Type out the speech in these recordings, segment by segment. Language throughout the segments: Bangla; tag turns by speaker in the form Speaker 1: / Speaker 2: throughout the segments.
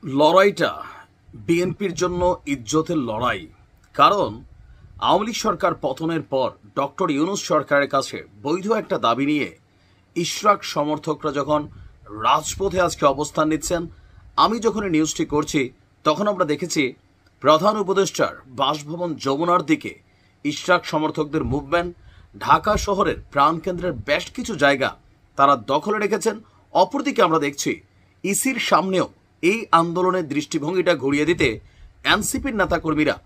Speaker 1: লড়াইটা বিএনপির জন্য ইজ্জতের লড়াই। কারণ আওয়ামী লীগ সরকার পতনের পর ডক্টর ইউনূস সরকারের কাছে বৈধ একটা দাবি নিয়ে ইশরাক সমর্থকরা যখন রাজপথে আজকে অবস্থান নিচ্ছেন, আমি যখন এই নিউজটি করছি তখন আমরা দেখেছি প্রধান উপদেষ্টার বাসভবন যমুনার দিকে ইশরাক সমর্থকদের মুভমেন্ট, ঢাকা শহরের প্রাণকেন্দ্রের বেশ কিছু জায়গা তারা দখলে রেখেছেন। অপরদিকে আমরা দেখছি ইসির সামনেও এই আন্দোলনের দৃষ্টিভঙ্গিটা ঘুরিয়ে দিতে এনসিপির নেতাকর্মীরা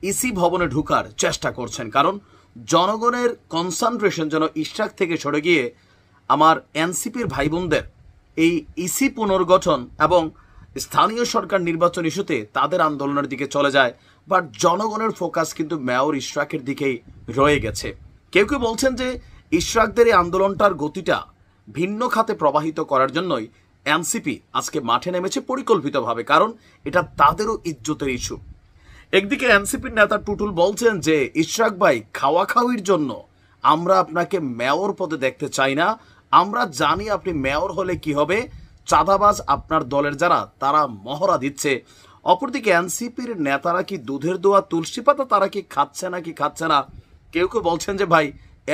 Speaker 1: ইসি ভবনে ঢুকার চেষ্টা করছেন। কারণ জনগণের কনসেন্ট্রেশন যেন ইশরাক থেকে সরে গিয়ে আমার এনসিপির ভাই বোনদের এই ইসি পুনর্গঠন এবং স্থানীয় সরকার নির্বাচন ইস্যুতে তাদের আন্দোলনের দিকে চলে যায়। বাট জনগণের ফোকাস কিন্তু মেয়র ইশরাকের দিকেই রয়ে গেছে। কেউ কেউ বলছেন যে ইশরাকদের এই আন্দোলনটার গতিটা ভিন্ন খাতে প্রবাহিত করার জন্যই এনসিপি আজকে মাঠে নেমেছে পরিকল্পিতভাবে, কারণ এটা তাদেরও ইজ্জতের ইস্যু। একদিকে এনসিপির নেতা টুটুল বলছেন যে ইশরাক ভাই খাওয়াখাওয়ির জন্য আমরা আপনাকে মেয়র পদে দেখতে চাই না, আমরা জানি আপনি মেয়র হলে কি হবে, চাঁদাবাজ আপনার দলের যারা তারা মহড়া দিচ্ছে। অপরদিকে এনসিপির নেতারা কি দুধের দোয়া তুলসী পাতা তারা কি খাচ্ছে না কি খাচ্ছে না। কেউ কেউ বলছেন যে ভাই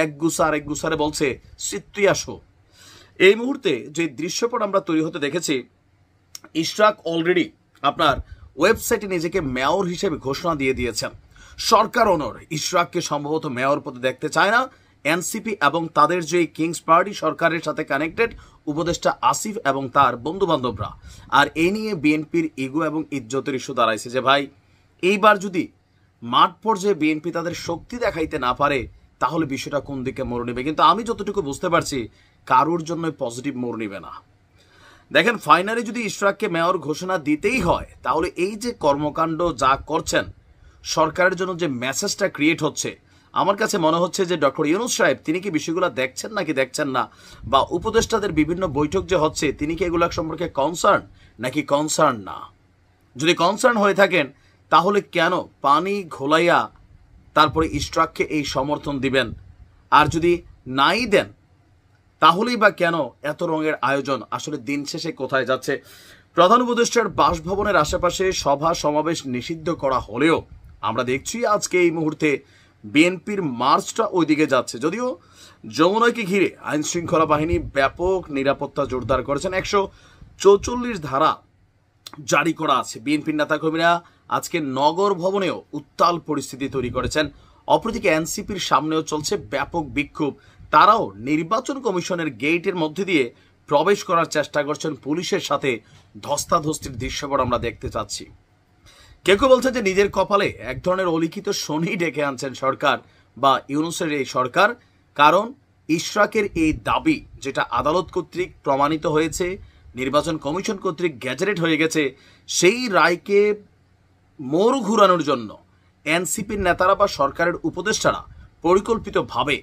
Speaker 1: এক গুসা আর এক গুসারে বলছে সিত্তুই আসো। এই মুহূর্তে যে দৃশ্যপট আমরা তৈরি হতে দেখেছি, ইশরাক অলরেডি আপনার ওয়েবসাইটে নিজেকে মেয়র হিসেবে ঘোষণা দিয়ে দিয়েছেন। সরকার অনর ইশরাককে সম্ভবত মেয়র পদে দেখতে চায় না এনসিপি এবং তাদের যে কিংস পার্টি সরকারের সাথে কানেক্টেড উপদেষ্টা আসিফ এবং তার বন্ধু বান্ধবরা। আর এই নিয়ে বিএনপির ইগো এবং ইজ্জতের ইস্যু দাঁড়াইছে যে ভাই এইবার যদি মাঠ পর্যায়ে বিএনপি তাদের শক্তি দেখাইতে না পারে তাহলে বিষয়টা কোন দিকে মোড় নেবে। কিন্তু আমি যতটুকু বুঝতে পারছি কারোর জন্য পজিটিভ মোড় নেবে না। দেখেন, ফাইনালি যদি ইশরাককে মেয়র ঘোষণা দিতেই হয় তাহলে এই যে কর্মকাণ্ড যা করছেন, সরকারের জন্য যে মেসেজটা ক্রিয়েট হচ্ছে, আমার কাছে মনে হচ্ছে যে ডক্টর ইউনূস সাহেব তিনি কি বিষয়গুলো দেখছেন নাকি দেখছেন না, বা উপদেষ্টাদের বিভিন্ন বৈঠক যে হচ্ছে তিনি কি এগুলো সম্পর্কে কনসার্ন নাকি কনসার্ন না। যদি কনসার্ন হয়ে থাকেন তাহলে কেন পানি ঘোলাইয়া তারপরে ইশরাককে এই সমর্থন দিবেন, আর যদি নাই দেন তাহলেই বা কেন এত রঙের আয়োজন। আসলে দিন শেষে কোথায় যাচ্ছে? প্রধান উপদেষ্টার বাসভবনের আশেপাশে সভা সমাবেশ নিষিদ্ধ করা হলেও আমরা দেখছি আজকে এই মুহূর্তে বিএনপির মার্চটা ওইদিকে যাচ্ছে। যদিও যমুনাকে ঘিরে আইন শৃঙ্খলা বাহিনী ব্যাপক নিরাপত্তা জোরদার করেছেন, 144 ধারা জারি করা আছে। বিএনপির নেতাকর্মীরা আজকে নগর ভবনেও উত্তাল পরিস্থিতি তৈরি করেছেন। অপরদিকে এনসিপির সামনেও চলছে ব্যাপক বিক্ষোভ। তারাও নির্বাচন কমিশনের গেটের মধ্যে দিয়ে প্রবেশ করার চেষ্টা করছেন, পুলিশের সাথে ধস্তাধস্তির দৃশ্যপট আমরা দেখতে চাচ্ছি। কেউ কেউ বলছে যে নিজের কপালে এক ধরনের অলিখিত শনি ডেকে আনছেন সরকার বা ইউনূসের এই সরকার। কারণ ইশরাকের এই দাবি যেটা আদালত কর্তৃক প্রমাণিত হয়েছে, নির্বাচন কমিশন কর্তৃক গ্যাজেটেড হয়ে গেছে, সেই রায়কে মোড় ঘুরানোর জন্য এনসিপির নেতারা বা সরকারের উপদেষ্টারা পরিকল্পিতভাবে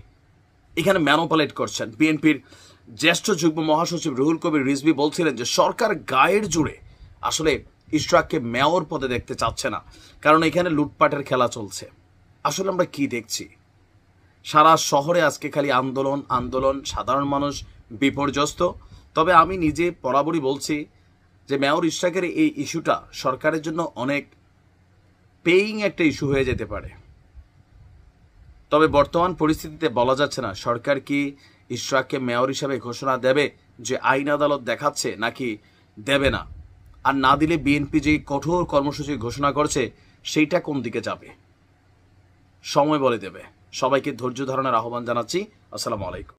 Speaker 1: এখানে ম্যানোপুলেট করছেন। বিএনপির জ্যেষ্ঠ যুগ্ম মহাসচিব রুহুল কবির রিজভী বলছিলেন যে সরকার গায়ের জুড়ে আসলে ইশরাককে মেয়র পদে দেখতে চাচ্ছে না, কারণ এখানে লুটপাটের খেলা চলছে। আসলে আমরা কি দেখছি? সারা শহরে আজকে খালি আন্দোলন আন্দোলন, সাধারণ মানুষ বিপর্যস্ত। তবে আমি নিজে বরাবরই বলছি যে মেয়র ইশরাকের এই ইস্যুটা সরকারের জন্য অনেক পেইং একটা ইস্যু হয়ে যেতে পারে। তবে বর্তমান পরিস্থিতিতে বলা যাচ্ছে না সরকার কি ইশরাককে মেয়র হিসাবে ঘোষণা দেবে যে আইন আদালত দেখাচ্ছে, নাকি দেবে না। আর না দিলে বিএনপি যে কঠোর কর্মসূচি ঘোষণা করছে সেইটা কোন দিকে যাবে সময় বলে দেবে। সবাইকে ধৈর্য ধারণের আহ্বান জানাচ্ছি। আসসালামু আলাইকুম।